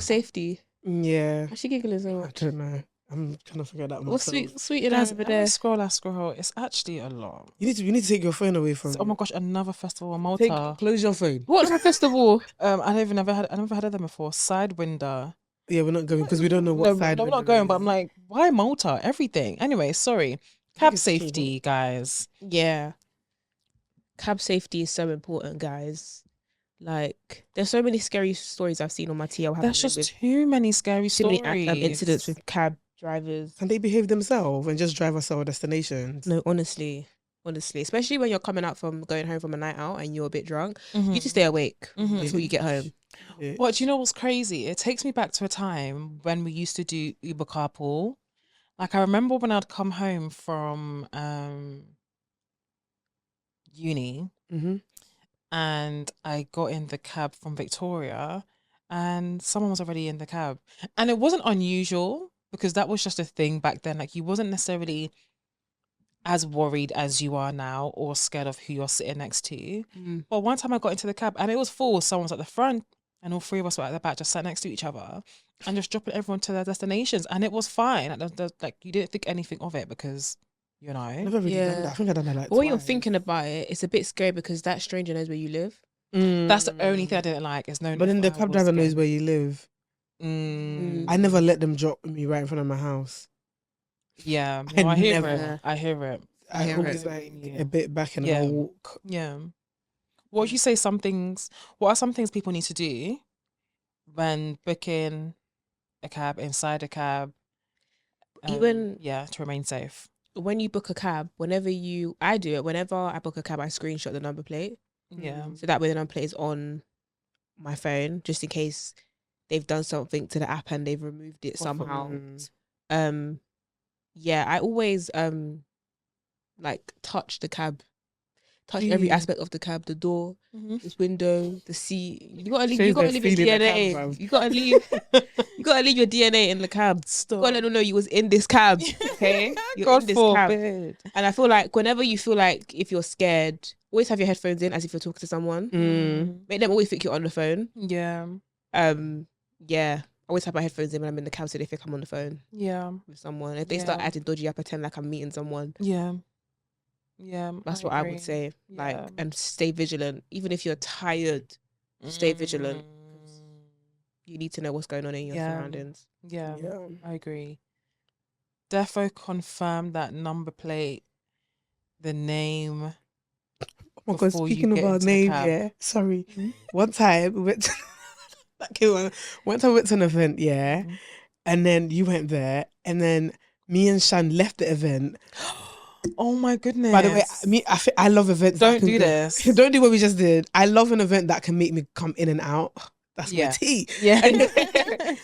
female safety. Yeah. Why is she giggling so I much? don't know. I'm trying to figure that out What's myself. sweet in Guys, over every there? scroll. It's actually a lot. You need to take your phone away from Oh you. my gosh, another festival in Malta. Close your phone. What festival? I never heard of them before. Sidewinder. Yeah, we're not going because we don't know what side. No, we're not going. But I'm like, why Malta? Everything. Anyway, sorry. Cab it's safety, guys. Yeah. Cab safety is so important, guys. Like, there's so many scary stories I've seen on my TL. There's just too many scary too stories. many incidents with cab drivers. Can they behave themselves and just drive us to our destinations? No, honestly, especially when you're coming out from going home from a night out and you're a bit drunk, Mhm. you need to stay awake Mhm. until you get home. Yeah. But do you know what's crazy? It takes me back to a time when we used to do Uber carpool. Like I remember when I'd come home from uni Mm-hmm. and I got in the cab from Victoria and someone was already in the cab. And it wasn't unusual because that was just a thing back then. Like you wasn't necessarily as worried as you are now or scared of who you're sitting next to. But one time I got into the cab and it was full. Someone was at the front and all three of us were at the back just sat next to each other and just dropping everyone to their destinations. And it was fine. Like you didn't think anything of it because, you know. I've never really done that. I think I've done that like But when you're twice. thinking about it, it's a bit scary because that stranger knows where you live. That's the only thing I didn't like. Is no. But then the cab driver knows where you live. I never let them drop me right in front of my house. Yeah, I no, I hear never- it. I hear it. I always like a bit back and I'll walk. Yeah. What would you say what are some things people need to do when booking a cab, inside a cab? Even to remain safe. when you book a cab, whenever I book a cab, I screenshot the number plate. Yeah. So that way the number plate is on my phone, just in case they've done something to the app and they've removed it somehow. I always like touch the cab, every aspect of the cab, the door, this window, the seat. You gotta leave your DNA. You gotta leave your DNA in the cab. Stop. You gotta let them know you was in this cab. Okay, you're God in this forbid. cab. And I feel like whenever you feel like if you're scared, always have your headphones in as if you're talking to someone. Make them always think you're on the phone. Yeah. Yeah. I always have my headphones in when I'm in the cab so they think I'm on the phone. Yeah. With someone. If they start acting dodgy, I pretend like I'm meeting someone. Yeah. Yeah. That's what I would say. Like, and stay vigilant. Even if you're tired, stay vigilant. You need to know what's going on in your surroundings. Yeah. I agree. Defo confirm that number plate, the name. Oh my God, speaking of our name, sorry. One time we went to one time we went to an event, and then you went there, and then me and Shan left the event. Oh my goodness! By the way, I love events. Don't do this. Don't do what we just did. I love an event that can make me come in and out. That's my tea. Yeah.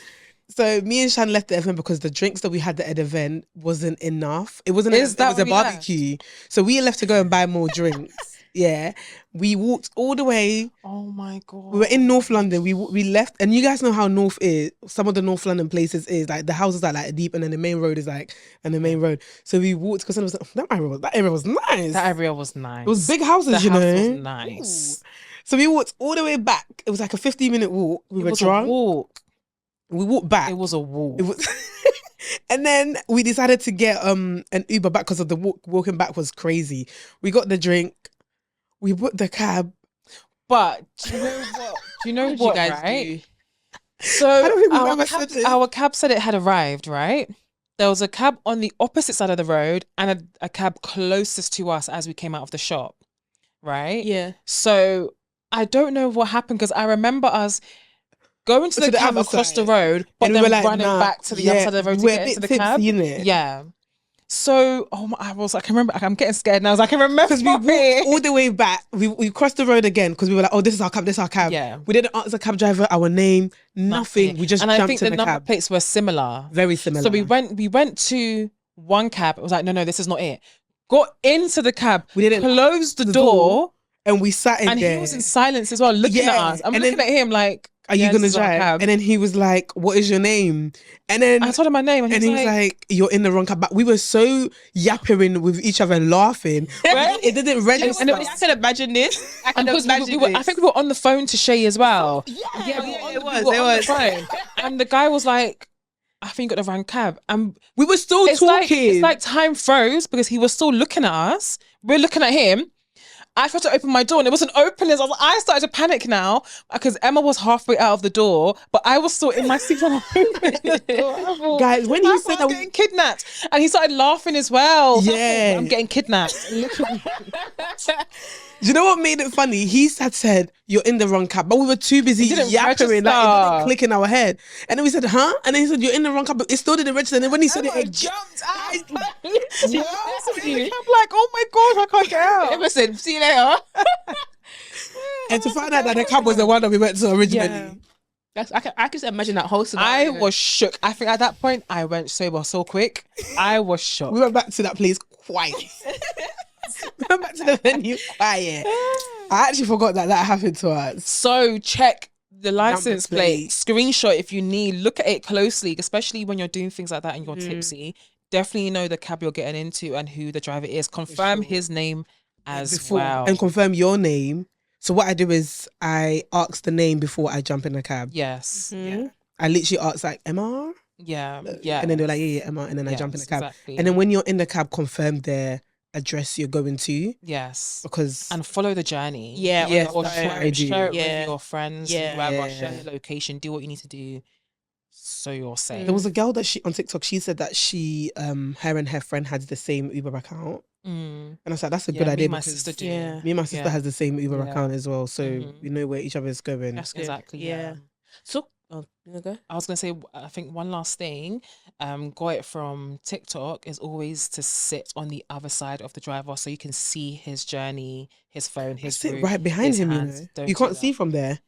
So me and Shan left the event because the drinks that we had at the event wasn't enough. It wasn't. It was a barbecue. So we left to go and buy more drinks. Yeah, we walked all the way. Oh my God! We were in North London. We left, and you guys know how North is. Some of the North London places is like the houses are like deep, and then the main road is like, and the main road. So we walked because I was like, that area was nice. That area was nice. It was big houses, the house was nice. Ooh. So we walked all the way back. It was like a 15-minute walk. We were drunk. We walked back. It was a walk. And then we decided to get an Uber back because of the walking back was crazy. We got the drink. We booked the cab. But do you know what? Do you know what you guys right? do? So I don't think we've ever said this. Our cab said it had arrived, right? There was a cab on the opposite side of the road and a cab closest to us as we came out of the shop, right? Yeah. So I don't know what happened because I remember us going to the cab across the road, but and then we were like, running back to the other side of the road to get into the cab. Yeah. So, I was like, I remember, I'm getting scared now. I was like, I remember. Because we walked all the way back. We crossed the road again because we were like, oh, this is our cab, Yeah. We didn't ask the cab driver our name, nothing. We just jumped in the cab. And I think the number plates were similar. Very similar. So we went to one cab. It was like, no, this is not it. Got into the cab. We didn't close the door. And we sat in there. And he was in silence as well, looking at us. I'm looking at him like, are you going to drive? And then he was like, what is your name? And then I told him my name, and he was like, you're in the wrong cab. But we were so yapping with each other and laughing. It didn't register. I can imagine this. I can imagine this. I think we were on the phone to Shay as well. It was. And the guy was like, I think you got the wrong cab. And we were still talking. It's like time froze because he was still looking at us. We're looking at him. I tried to open my door and it wasn't opening. I started to panic now because Emma was halfway out of the door, but I was still in my seat when I opened the door. Guys, when he said I was getting kidnapped, and he started laughing as well. Yeah, I'm getting kidnapped. Do you know what made it funny? He had said, you're in the wrong cab. But we were too busy yapping, like, it didn't click in our head. And then we said, huh? And then he said, you're in the wrong cab. But it still didn't register. And then when he said it jumped out. I'm like, oh my gosh, I can't get out. Listen, see you later. And to find out that the cab was the one that we went to originally. Yeah. I can just imagine that whole scenario. I was shook. I think at that point, I went sober so quick. I was shocked. We went back to that place quiet. We went back to the venue quiet. I actually forgot that happened to us. So check the license plate, screenshot if you need, look at it closely, especially when you're doing things like that and you're tipsy. Definitely know the cab you're getting into and who the driver is. Confirm his name as well. And confirm your name. So what I do is I ask the name before I jump in the cab. Yes. Yeah. I literally ask like, Emma? Yeah. And then they're like, yeah, Emma. And then I jump in the cab. Exactly. And then when you're in the cab, confirm their address you're going to. Yes. And follow the journey. Yeah. Or share it with your friends. Yeah. Share the location. Do what you need to do so you're safe. There was a girl that on TikTok, she said that her and her friend had the same Uber account. And I was like, that's a good idea. Me and my sister do. Me and my sister has the same Uber account as well. So we know where each other is going. That's exactly. Yeah. So, you go? I was going to say, I think one last thing, got it from TikTok, is always to sit on the other side of the driver so you can see his journey, his phone, his route. Sit right behind him, hands. You can't see from there.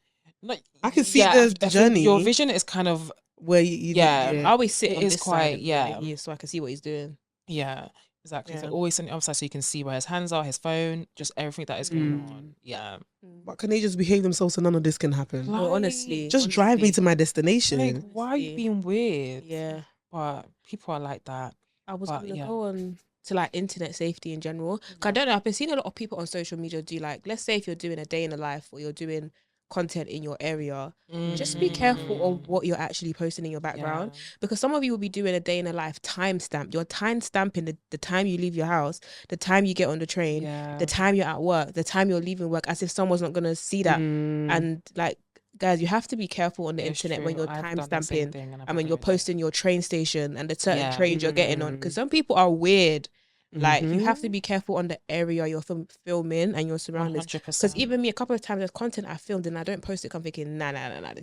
No, I can see the journey. Your vision is kind of where you I always sit on this quite side so I can see what he's doing. Yeah, exactly. So always on the other side so you can see where his hands are, his phone, just everything that is going on. Yeah. But can they just behave themselves so none of this can happen? Honestly. Just drive me to my destination. Like, why are you being weird? Yeah. But people are like that. I was going to go on to like internet safety in general. I don't know, I've been seeing a lot of people on social media do like, let's say if you're doing a day in a life or you're doing content in your area, just be careful of what you're actually posting in your background, because some of you will be doing a day in a life timestamp. You're time stamping the time you leave your house, the time you get on the train, the time you're at work, the time you're leaving work, as if someone's not gonna see that. And like, guys, you have to be careful on the internet when you're time stamping and when you're posting your train station and the certain trains you're getting on, because some people are weird. Like, you have to be careful on the area you're filming and your surroundings. 'Cause even me, a couple of times there's content I filmed and I don't post it. I'm thinking, nah.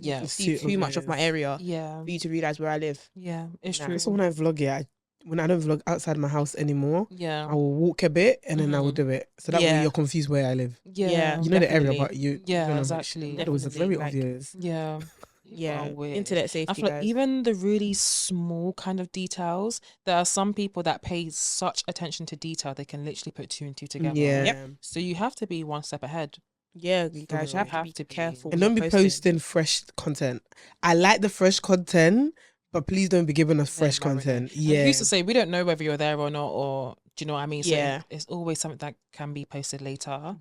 You can see too much of my area for you to realize where I live. Yeah, it's true. So when I vlog, when I don't vlog outside my house anymore, I will walk a bit and then I will do it. So that way you're confused where I live. Yeah, you know the area, but you don't know exactly. It was very obvious. Yeah, internet safety. I feel like even the really small kind of details, there are some people that pay such attention to detail they can literally put two and two together. So you have to be one step ahead. Yeah, you guys have to be careful and don't be posting fresh content. I like the fresh content, but please don't be giving us fresh content. I used to say we don't know whether you're there or not, or do you know what I mean? So it's always something that can be posted later.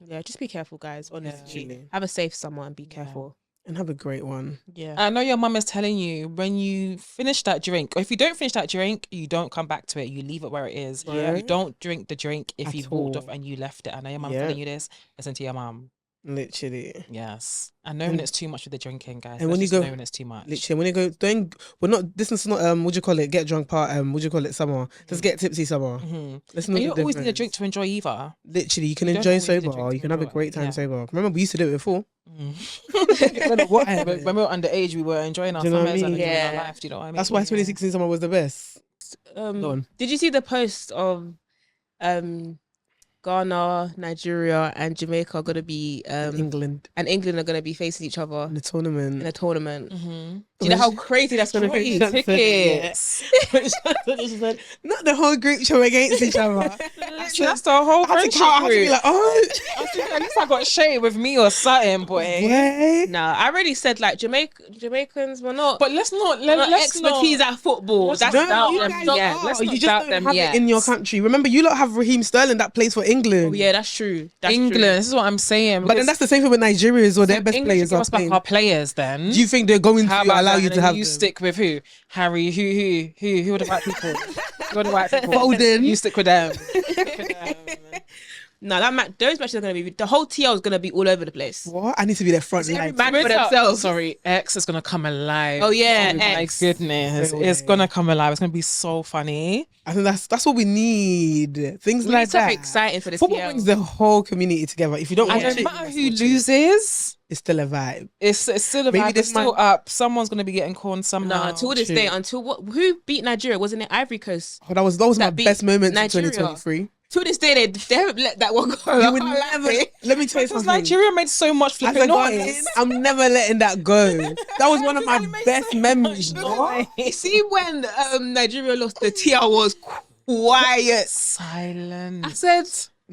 Yeah, just be careful, guys. Honestly, have a safe summer and be careful. And have a great one. Yeah. I know your mum is telling you when you finish that drink, or if you don't finish that drink, you don't come back to it. You leave it where it is. Yeah. You don't drink the drink if you walked off and you left it. I know your mum telling you this. Listen to your mum. Literally. Yes. I know when it's too much with the drinking, guys. And when you go, know when it's too much. Literally, when you go, this is not what do you call it? Get drunk part. What do you call it? Summer. Just get tipsy summer. Let's not. You don't always need a drink to enjoy either. Literally, you can enjoy sober. You can have a great time sober. Remember, we used to do it before. When we were underage, we were enjoying our summers and enjoying our life. Do you know what I mean? That's why 2016 summer was the best. Did you see the post of Ghana, Nigeria, and Jamaica are gonna be England are gonna be facing each other in the tournament. Mm-hmm. Do you know how crazy that's gonna be? Tickets. Not the whole group show against each other. That's the whole country group. Like, at least I got shade with me or something, boy. Nah, I already said like Jamaicans were not. But let's not expertise at football. That's not you them. guys Yeah, are. You just don't have it in your country. Remember, you lot have Raheem Sterling that plays for England. Oh yeah, that's true. England. True. This is what I'm saying. But then that's the same thing with Nigeria as well. Their best England players give are us back playing. our players. Then do you think they're going to allow you to have? You stick with who? Harry? Who are the right people? Who are the right people? Foden. You stick with them. No, those matches are going to be, the whole TL is going to be all over the place. What? I need to be their front line. Man for themselves. Sorry, X is going to come alive. Oh yeah, oh, X. My goodness, it's going to come alive. It's going to be so funny. I think that's what we need. Things we like need that. Exciting for this. Football brings the whole community together. If you don't watch it, no matter who loses, it's still a vibe. It's still a vibe. It's still up. Someone's going to be getting corned somehow. No, until this day, who beat Nigeria? Wasn't it Ivory Coast? Oh, that was my best moment in 2023. To this day, they haven't let that one go. You would never. Let me tell you something. Nigeria made so much flipping noise. I'm never letting that go. That was one of my best memories. You see, when Nigeria lost, the TL was quiet, silent. I said,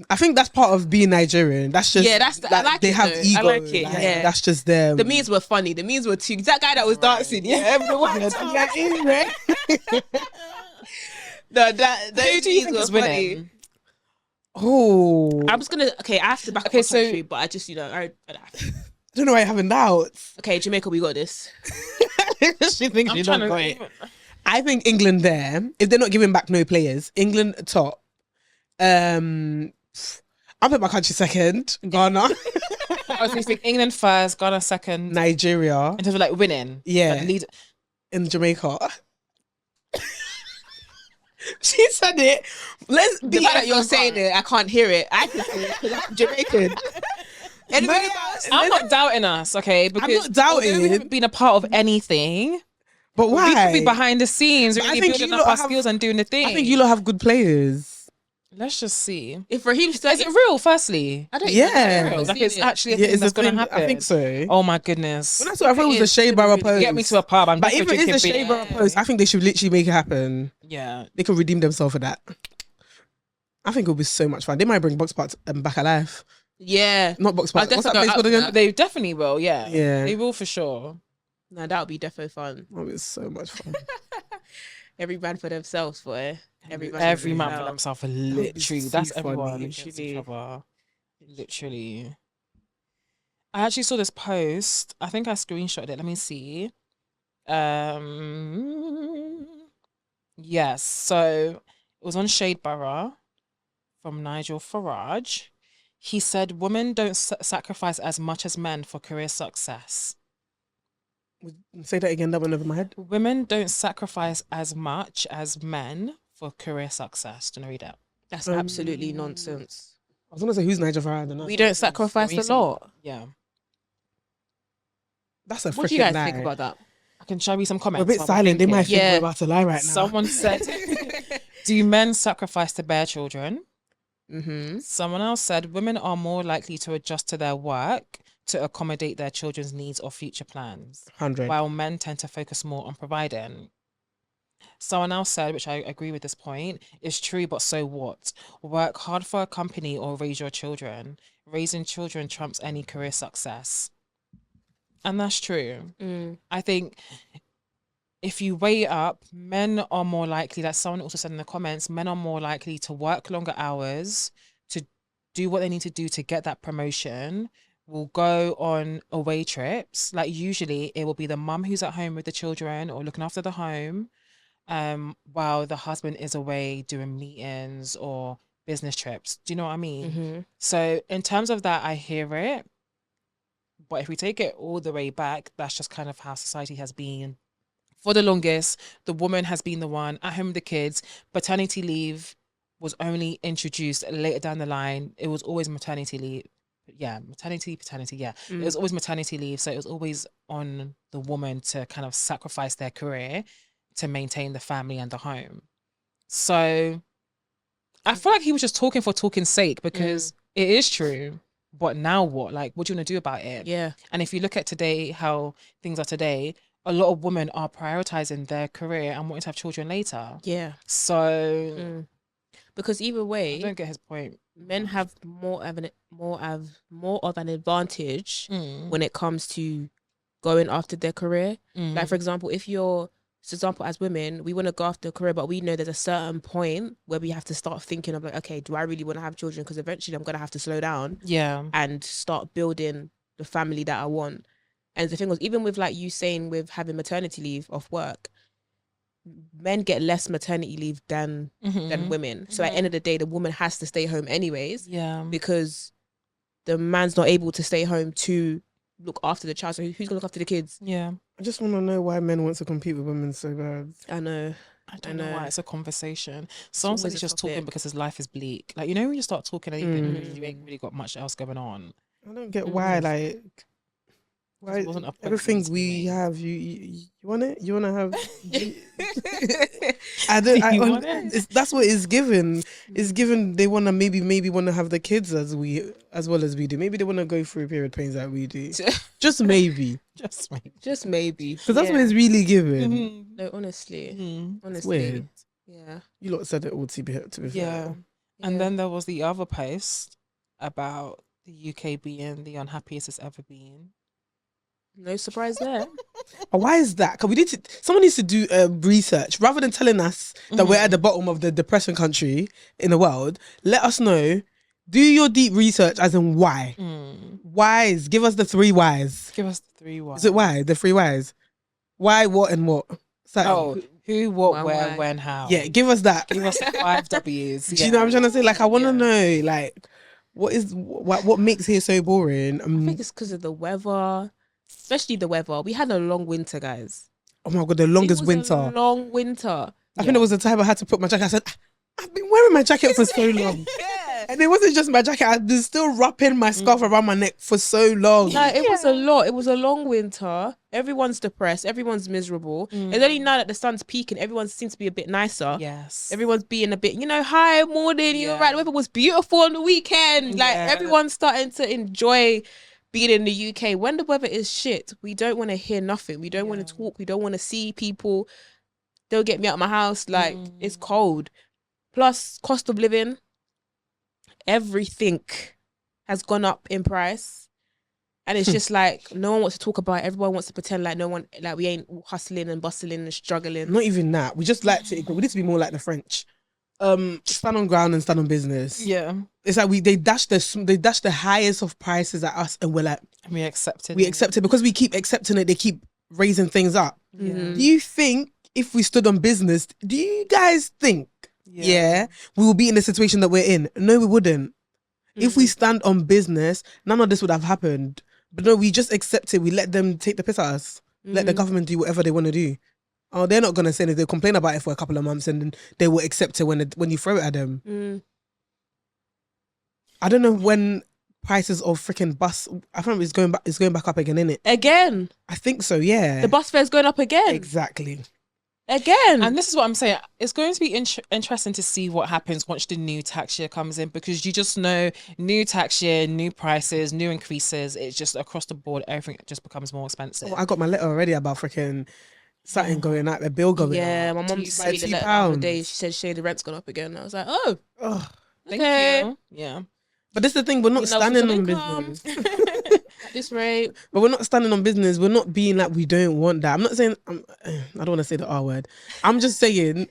I think that's part of being Nigerian. That's just I like they it, have though. ego. I like it. Yeah, that's just them. The memes were funny. The memes were too. That guy that was dancing, everyone. No, who do you think is winning? Oh, I was gonna. Okay, I have to back up my country, but I just, I don't know why you're having doubts. Okay, Jamaica, we got this. She thinks you don't got it. I think England there, if they're not giving back no players, England top. I'll put my country second. Ghana. I was think England first, Ghana second, Nigeria. In terms of like winning, yeah, in Jamaica. She said it. Let's be that you're saying it. I can't hear it. I can say it because I'm Jamaican. I'm not doubting us, okay? Because I'm not doubting. We haven't been a part of anything. But why? We could be behind the scenes, really building up our skills and doing the thing. I think you lot have good players. Let's just see. If Raheem Sterling, is it real? Firstly, I don't. Yeah, like it's actually a thing that's going to happen. I think so. Oh my goodness! When I thought it was a Shea Barra post. Get me to a pub. But if it is a Shea Barra post, I think they should literally make it happen. Yeah, they can redeem themselves for that. I think it'll be so much fun. They might bring Box Parts back alive. Yeah, not Box Parts. What's that place called again? They definitely will. Yeah, yeah, they will for sure. No, that would be defo fun. That would be so much fun. Every man for themselves, boy. Every man for themselves. Literally, that's everyone. Literally. I actually saw this post. I think I screenshotted it. Let me see. Yes. So it was on Shade Borough from Nigel Farage. He said, "Women don't sacrifice as much as men for career success." Say that again. That went over my head. Women don't sacrifice as much as men for career success. Do you know read that? That's absolutely nonsense. I was gonna say who's Nigel Farage. I don't know. We don't sacrifice a lot. Yeah. That's a freaking What do you guys lie. think about that? I can show you some comments. We're a bit silent. They might think we're about to lie right now. Someone said, "Do men sacrifice to bear children?" Mm-hmm. Someone else said, "Women are more likely to adjust to their work to accommodate their children's needs or future plans, 100. while men tend to focus more on providing." Someone else said, which I agree with this point, "It's true, but so what? Work hard for a company or raise your children. Raising children trumps any career success." And that's true. I think if you weigh it up, men are more likely, like someone also said in the comments, men are more likely to work longer hours, to do what they need to do to get that promotion, will go on away trips. Like usually it will be the mum who's at home with the children or looking after the home, while the husband is away doing meetings or business trips. Do you know what I mean? Mm-hmm. So in terms of that, I hear it. But if we take it all the way back, that's just kind of how society has been. For the longest, the woman has been the one at home with the kids. Paternity leave was only introduced later down the line. It was always maternity leave. Yeah, paternity, yeah. It was always maternity leave. So it was always on the woman to kind of sacrifice their career to maintain the family and the home. So I feel like he was just talking for talking's sake because it is true. But now what? Like, what do you want to do about it? Yeah. And if you look at today, how things are today, a lot of women are prioritizing their career and wanting to have children later. Yeah. So, because either way, I don't get his point. Men have more of an advantage when it comes to going after their career. Like, for example, as women, we want to go after a career, but we know there's a certain point where we have to start thinking of like, okay, do I really want to have children? Because eventually I'm going to have to slow down and start building the family that I want. And the thing was, even with like you saying with having maternity leave off work, men get less maternity leave than women. So at the end of the day, the woman has to stay home anyways. Yeah. Because the man's not able to stay home to look after the child. So who's going to look after the kids? Yeah. I just want to know why men want to compete with women so bad. I know. I don't know why it's a conversation. Someone said he's just talking because his life is bleak. Like, you know, when you start talking anything, you ain't really got much else going on. I don't get why, like... Why everything we have, you want it? You want to have? That's what it's given. It's given. They want to maybe want to have the kids as well as we do. Maybe they want to go through period pains like we do. Just maybe. Just maybe. Because that's what it's really given. No, honestly, It's weird. Yeah. You lot said it all to be fair. Yeah. And then there was the other post about the UK being the unhappiest it's ever been. No surprise there. Why is that? Because someone needs to do research rather than telling us that we're at the bottom of the depression country in the world. Let us know. Do your deep research, as in why. Whys. Give us the 3 whys. Give us the 3 whys. Is it why? The 3 whys. Why, what, and what? So, who, what, where, when, how. Yeah, give us that. Give us the 5 W's. Do you know what I'm trying to say? Like, I want to know, like, what makes here so boring? I think it's because of the weather. Especially the weather. We had a long winter, guys. Oh my God, the longest winter. A long winter. I think there was a time I had to put my jacket. I said, I've been wearing my jacket for so long. And it wasn't just my jacket. I've been still wrapping my scarf around my neck for so long. No, it was a lot. It was a long winter. Everyone's depressed. Everyone's miserable. It's only now that the sun's peaking, everyone seems to be a bit nicer. Yes. Everyone's being a bit, hi, morning, you're right. The weather was beautiful on the weekend. Like, everyone's starting to enjoy being in the UK. When the weather is shit, we don't want to hear nothing. We don't want to talk. We don't want to see people. Don't get me out of my house. Like, it's cold. Plus, cost of living. Everything has gone up in price. And it's just like, no one wants to talk about it. Everyone wants to pretend like we ain't hustling and bustling and struggling. Not even that. We just like to, we need to be more like the French. Stand on ground and stand on business. Yeah. It's like they dash the highest of prices at us, and we're like, we accept it. We accept it because we keep accepting it. They keep raising things up. Do you think if we stood on business, do you guys think we will be in the situation that we're in? No, we wouldn't. If we stand on business, none of this would have happened. But no, we just accept it. We let them take the piss at us. Let the government do whatever they want to do. Oh, they're not going to say anything. They'll complain about it for a couple of months and then they will accept it when you throw it at them. I don't know when prices of freaking bus, I think it's going back up again, innit? Again? I think so, yeah. The bus fare's going up again? Exactly. Again. And this is what I'm saying. It's going to be interesting to see what happens once the new tax year comes in, because you just know new tax year, new prices, new increases. It's just across the board, everything just becomes more expensive. Oh, I got my letter already about freaking something going out, the bill going out. Yeah, my mum sent me the letter the other day. She said the rent's gone up again. I was like, oh, thank you. Yeah. But this is the thing, we're not standing on business. At this rate. But we're not standing on business. We're not being like we don't want that. I'm not saying, I don't want to say the R word. I'm just saying,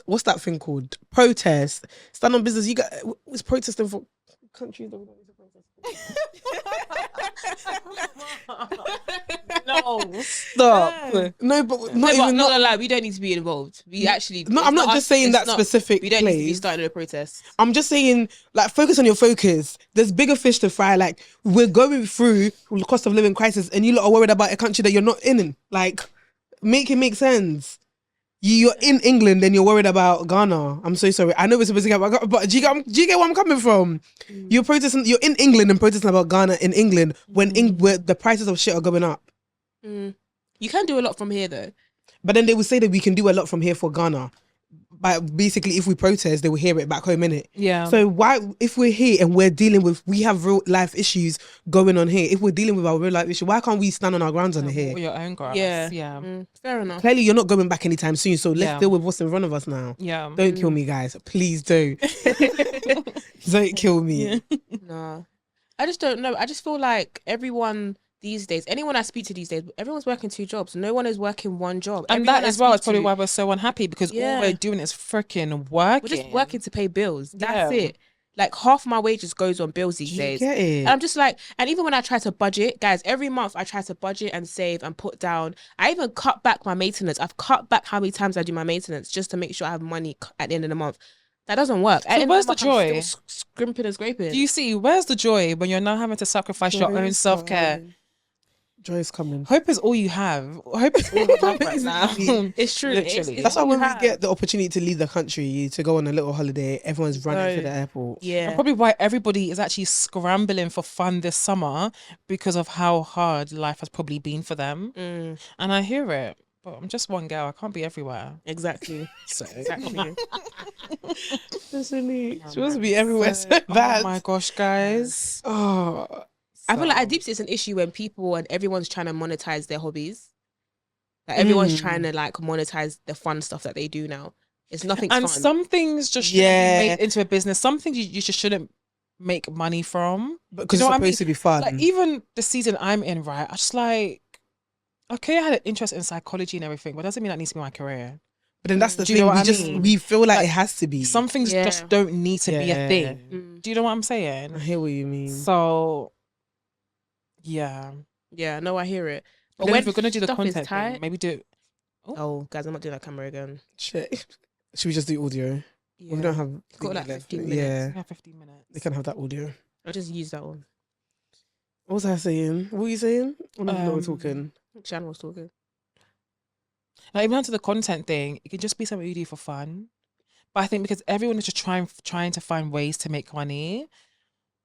what's that thing called? Protest. Stand on business. It's protesting for countries that we don't need to protest No, stop. No, but not gonna lie, we don't need to be involved. We actually. No, I'm not just saying that specific. We don't need to be starting a protest. I'm just saying, like, focus on your focus. There's bigger fish to fry. Like, we're going through the cost of living crisis, and you lot are worried about a country that you're not in. Like, make it make sense. You're in England and you're worried about Ghana. I'm so sorry. I know we're supposed to get about, but do you get where I'm coming from? You're protesting. You're in England and protesting about Ghana in England when where the prices of shit are going up. You can do a lot from here though. But then they would say that we can do a lot from here for Ghana. But basically, if we protest, they will hear it back home, innit? Yeah. So why, if we're here and we have real life issues going on here, if we're dealing with our real life issue, why can't we stand on our grounds on here? Your own grounds. Yeah. Fair enough. Clearly, you're not going back anytime soon, so let's deal with what's in front of us now. Yeah. Don't kill me, guys. Please don't. Don't kill me. Nah. I just don't know. I just feel like everyone these days, anyone I speak to these days, everyone's working 2 jobs. No one is working 1 job. And everyone that as well is probably why we're so unhappy, because all we're doing is freaking working. We're just working to pay bills. That's it. Like half my wages goes on bills these days. Get it? And I'm just like, and even when I try to budget, guys, every month I try to budget and save and put down. I even cut back my maintenance. I've cut back how many times I do my maintenance just to make sure I have money at the end of the month. That doesn't work. So where's the joy? I'm still scrimping and scraping. Do you see, where's the joy when you're now having to sacrifice your own self-care? Joy is coming. Hope is all you have. Hope is all you have right now. It's true. Literally. That's why when we get the opportunity to leave the country, to go on a little holiday, everyone's running to the airport. Yeah. And probably why everybody is actually scrambling for fun this summer, because of how hard life has probably been for them. And I hear it. But I'm just one girl. I can't be everywhere. Exactly. Exactly. Literally. She wants to be everywhere so bad. Oh my gosh, guys. I feel like I deep see it's an issue when people and everyone's trying to monetize their hobbies. Like everyone's trying to like monetize the fun stuff that they do now. It's nothing and fun. Some things just shouldn't be made into a business. Some things you just shouldn't make money from. Because it's supposed to be fun. Like even the season I'm in, right? I just like, okay, I had an interest in psychology and everything, but doesn't mean that needs to be my career. But then that's the thing. We feel like it has to be. Some things just don't need to be a thing. Do you know what I'm saying? I hear what you mean. So, yeah, no, I hear it. But when if we're gonna do the content thing, maybe do. Oh, guys, I'm not doing that camera again. Shit. Should we just do audio? Yeah. We don't have. Got like 15 minutes. Yeah, we have 15 minutes. They can have that audio. I'll just use that one. What was I saying? What were you saying? When we were talking. Shan was talking. Like, even onto the content thing, it can just be something you do for fun. But I think because everyone is just trying to find ways to make money,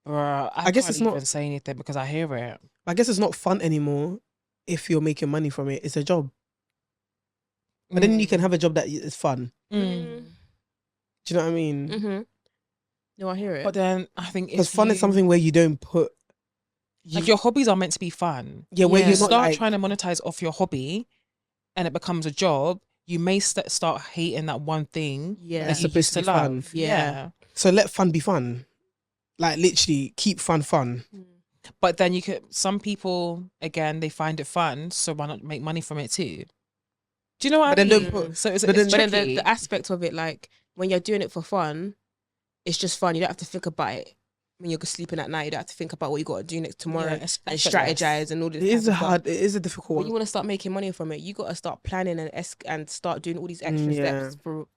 bruh, I guess it's not even say anything because I hear it. I guess it's not fun anymore if you're making money from it. It's a job. But then you can have a job that is fun. Do you know what I mean? No, I hear it. But then I think because fun is something where you don't put. Like your hobbies are meant to be fun. Yeah, where you start trying to monetize off your hobby, and it becomes a job. You may start hating that one thing. Yeah, that's supposed to be fun. Yeah. So let fun be fun. Like literally, keep fun. But then some people again they find it fun, so why not make money from it too? Do you know what I mean? Then don't put. So it's but then the aspect of it, like when you're doing it for fun, it's just fun. You don't have to think about it. When you're sleeping at night, you don't have to think about what you got to do next tomorrow and strategize and all this. It is a difficult one. When you want to start making money from it, you got to start planning and start doing all these extra steps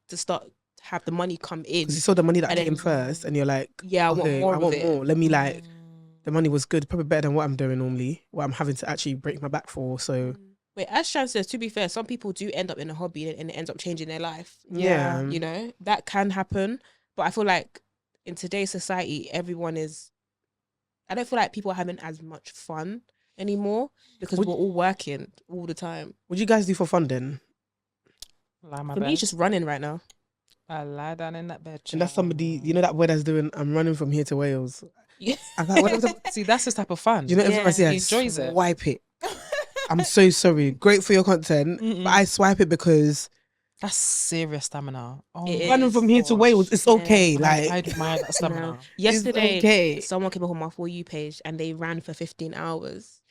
to start have the money come in. Because you saw the money that came first, and you're like, I want more. Let me the money was good, probably better than what I'm doing normally. What I'm having to actually break my back for. So, wait, as Shan says, to be fair, some people do end up in a hobby and it ends up changing their life. Yeah, you know that can happen, but I feel like. In today's society, I don't feel like people are having as much fun anymore because we're all working all the time. What do you guys do for fun then? For me, it's just running right now. I lie down in that bed. And that's somebody, you know that word that's doing, I'm running from here to Wales. Yeah. See, that's the type of fun. You know, every time I see he enjoys it. Swipe it. I'm so sorry. Great for your content, but I swipe it because... That's serious stamina. Running from here to Wales, it's okay. Yeah. Like I admire that stamina. Yesterday, someone came up on my For You page and they ran for 15 hours.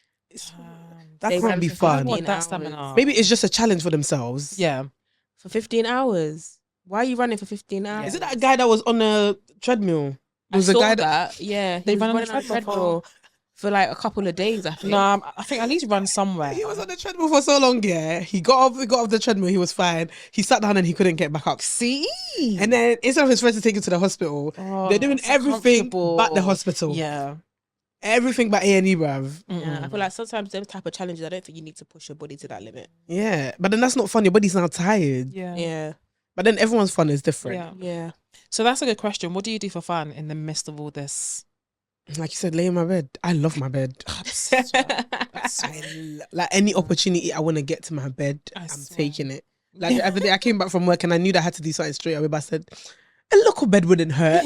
That can't be fun. That stamina. Maybe it's just a challenge for themselves. Yeah. For 15 hours. Why are you running for 15 hours? Yeah. Is it that guy that was on a treadmill? I saw that. Yeah. They ran on a treadmill for like a couple of days, I think. No, I think at least run somewhere. He was on the treadmill for so long, yeah. He got off the treadmill, he was fine. He sat down and he couldn't get back up. See? And then instead of his friends to take him to the hospital, they're doing everything but the hospital. Yeah. Everything but A&E, bruv. Yeah, I feel like sometimes them type of challenges, I don't think you need to push your body to that limit. Yeah, but then that's not fun. Your body's now tired. Yeah. But then everyone's fun is different. Yeah. So that's a good question. What do you do for fun in the midst of all this? Like you said, lay in my bed. I love my bed. Like any opportunity I want to get to my bed, I'm taking it. Like the other day I came back from work and I knew that I had to do something straight away, but I said, a local bed wouldn't hurt.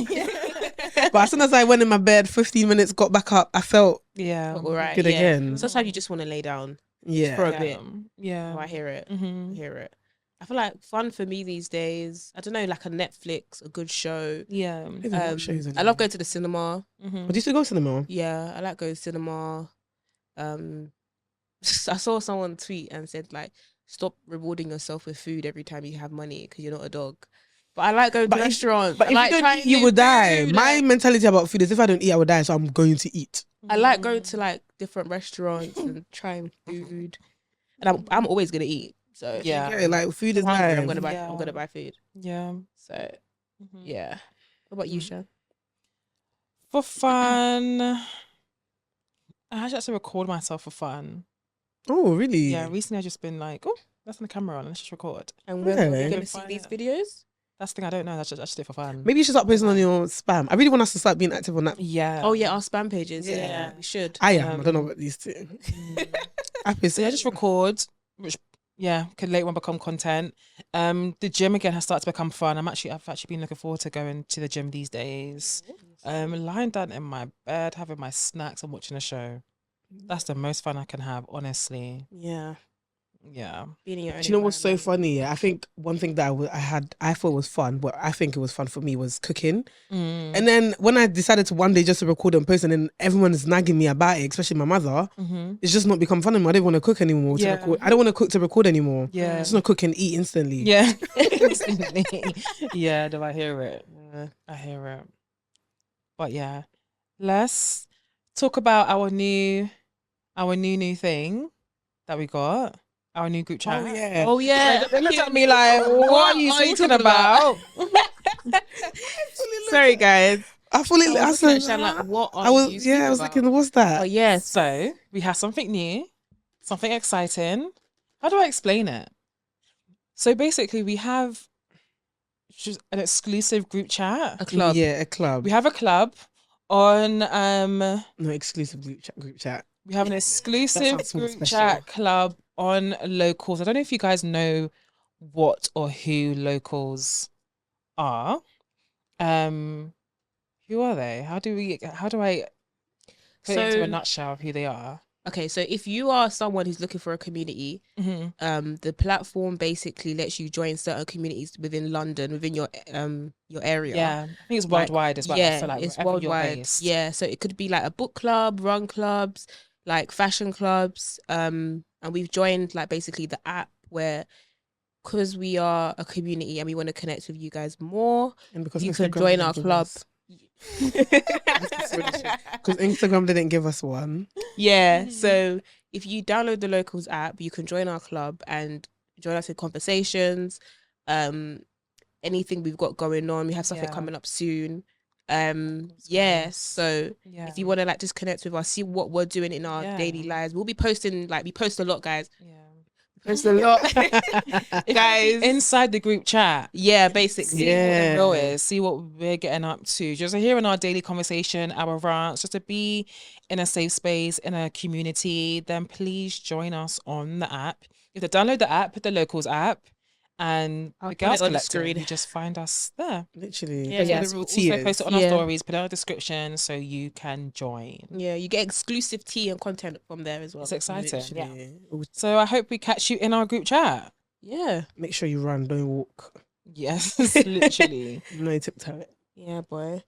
But as soon as I went in my bed, 15 minutes, got back up, I felt all right, good again. Sometimes you just want to lay down for a bit. Yeah. Oh, I hear it. I hear it. I feel like fun for me these days, I don't know, like a Netflix, a good show. Yeah. I love going to the cinema. But do you still go to the cinema? Yeah, I like going to cinema. I saw someone tweet and said like, stop rewarding yourself with food every time you have money because you're not a dog. But I like going to restaurants. But if like you don't eat, you would die. My mentality about food is if I don't eat, I would die. So I'm going to eat. I like going to like different restaurants and trying food. And I'm always gonna eat. So yeah, like food is nice. I'm gonna buy food. Yeah. So yeah. What about you, Shan? For fun, I actually have to record myself for fun. Oh, really? Yeah. Recently, I've just been like, oh, let's turn the camera on. Let's just record. And when are you gonna see these videos? That's the thing I don't know. That's just it for fun. Maybe you should start posting on your spam. I really want us to start being active on that. Yeah. Oh yeah, our spam pages. Yeah, we should. I am. I don't know about these two. So yeah, just record, which could later on become content. The gym again has started to become fun. I've actually been looking forward to going to the gym these days. Lying down in my bed, having my snacks and watching a show. That's the most fun I can have, honestly. Yeah. Yeah. Being in your own Do you know what's so funny? Yeah, I think one thing that I thought was fun, but I think it was fun for me was cooking. And then when I decided to one day just to record and post, and then everyone is nagging me about it, especially my mother, it's just not become fun anymore. I don't want to cook anymore to record. I don't want to cook to record anymore. Yeah. Just not cook and eat instantly. Yeah. Instantly. Yeah, do I hear it? I hear it. But yeah, let's talk about our new thing that we got. Our new group chat. Oh yeah. They looked at me like, what are you talking about? Sorry guys. I fully I said, like, what are you talking I was about? thinking, what's that? Oh yes. So we have something new, something exciting. How do I explain it? So basically we have just an exclusive group chat. A club. Yeah, a club. We have a club on no exclusive group chat. We have an exclusive group chat club on Locals. I don't know if you guys know what or who Locals are. Who are they? How do I put it into a nutshell of who they are? Okay, so if you are someone who's looking for a community, the platform basically lets you join certain communities within London, within your area. Yeah, I think it's worldwide as well. Yeah, so like it's worldwide. Yeah, so it could be like a book club, run clubs, like fashion clubs. And we've joined like basically the app where, because we are a community and we want to connect with you guys more, and because you can join our club. Because Instagram didn't give us one. Yeah, so if you download the Locals app, you can join our club and join us in conversations. Anything we've got going on, we have something coming up soon. So if you want to like just connect with us, see what we're doing in our daily lives, we'll be posting, like we post a lot, guys. Post a lot, guys, inside the group chat. Yeah, basically. See what the is. See what we're getting up to. Just to hear in our daily conversation, our rants, just to be in a safe space, in a community. Then please join us on the app. You have to download the app, the Locals app, and the Girls Collective. You just find us there. Literally. Yeah. Also post it on our stories, put it in our description so you can join. Yeah, you get exclusive tea and content from there as well. It's exciting. Literally. Yeah. So I hope we catch you in our group chat. Yeah. Make sure you run, don't walk. Yes, literally. No tiptoe. Yeah, boy.